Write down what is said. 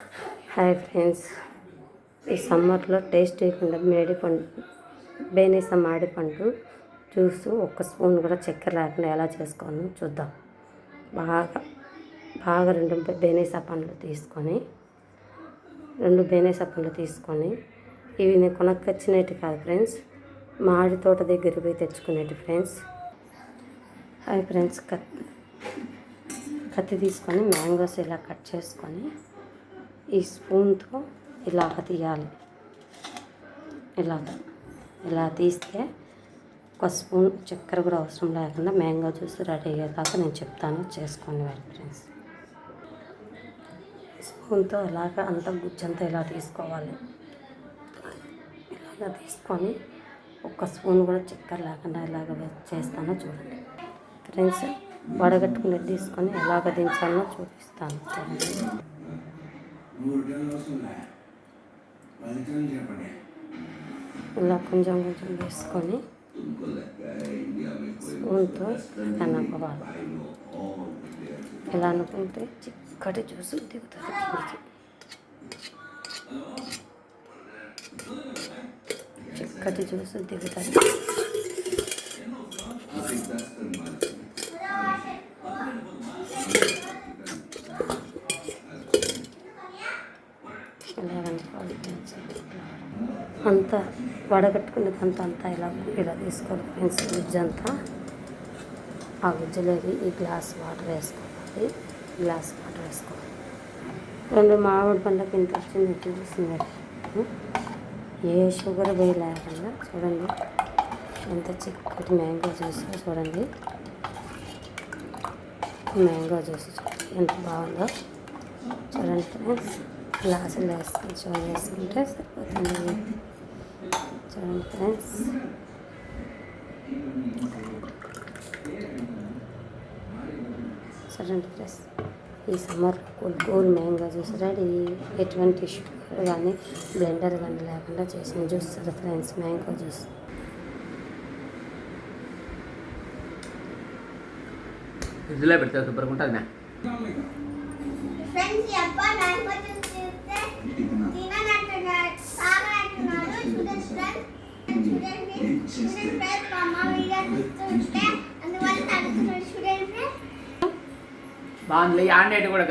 Hi friends, ఈ సమ్మర్లో టేస్టీగా బేనిస మామిడిపండు జ్యూస్ ఒక్క స్పూన్ కూడా చక్కెర లేకుండా ఎలా చేసుకోవాలో చూద్దాం. బాగా రెండు బేనిస పండ్లు తీసుకొని ఇవి నేను కొనుక్కొచ్చినట్టు కాదు ఫ్రెండ్స్, మామిడి తోట దగ్గర పోయి తెచ్చుకునేటి ఫ్రెండ్స్. హాయ్ ఫ్రెండ్స్, కత్తి తీసుకొని మ్యాంగోస్ ఇలా కట్ చేసుకొని ఈ స్పూన్తో ఇలాగ తీయాలి. ఇలా తీస్తే ఒక స్పూన్ చక్కెర కూడా అవసరం లేకుండా మ్యాంగో జ్యూస్ రెడీ అయ్యేదాకా నేను చెప్తాను, చేసుకొని వెళ్ళి ఫ్రెండ్స్. స్పూన్తో ఇలాగ అంతా గుజ్జంతా ఇలా తీసుకోవాలి. ఇలాగ తీసుకొని ఒక్క స్పూన్ కూడా చక్కెర లేకుండా ఇలాగ చేస్తానో చూడండి ఫ్రెండ్స్. వడగట్టుకుని తీసుకొని ఎలాగ దించాలో చూపిస్తాను చూడండి. ఇలా కొంచెం వేసుకొని స్పూన్తో కనపవాలి. ఇలా అనుకుంటే చిక్కటి జ్యూస్ దిగుతుంది కిందికి. చిక్కటి జ్యూస్ దిగుతుంది. అంతా వడగట్టుకునేదంతా ఇలా తీసుకోవాలి ఫ్రెండ్స్. గుజ్జంతా ఆ గుజ్జులోకి ఈ గ్లాస్ వాటర్ వేసుకోవాలి. రెండు మామిడి పండ్లకి ఇంత వచ్చింది చూపిస్తుంది. ఏ షుగర్ వేయలేకుండా చూడండి ఎంత చిక్కటి మ్యాంగో జ్యూస్ చూడండి. మ్యాంగో జ్యూస్ చూడండి ఎంత బాగుందో చూడండి ఫ్రెండ్స్. గ్లాసులు వేసుకుంటే సరిపోతుంది చూడండి ఫ్రెండ్స్. చూడండి ఫ్రెండ్స్, ఈ summer cool mango juice ready. ఎటువంటి షుగర్ కానీ బ్లెండర్ కానీ లేకుండా చేసిన జ్యూస్ ఫ్రెండ్స్, మ్యాంగో జ్యూస్. ఫ్రిడ్జ్లో పెడితే సూపర్గా ఉంటుంది. బాగుంది ఆండేటి కూడా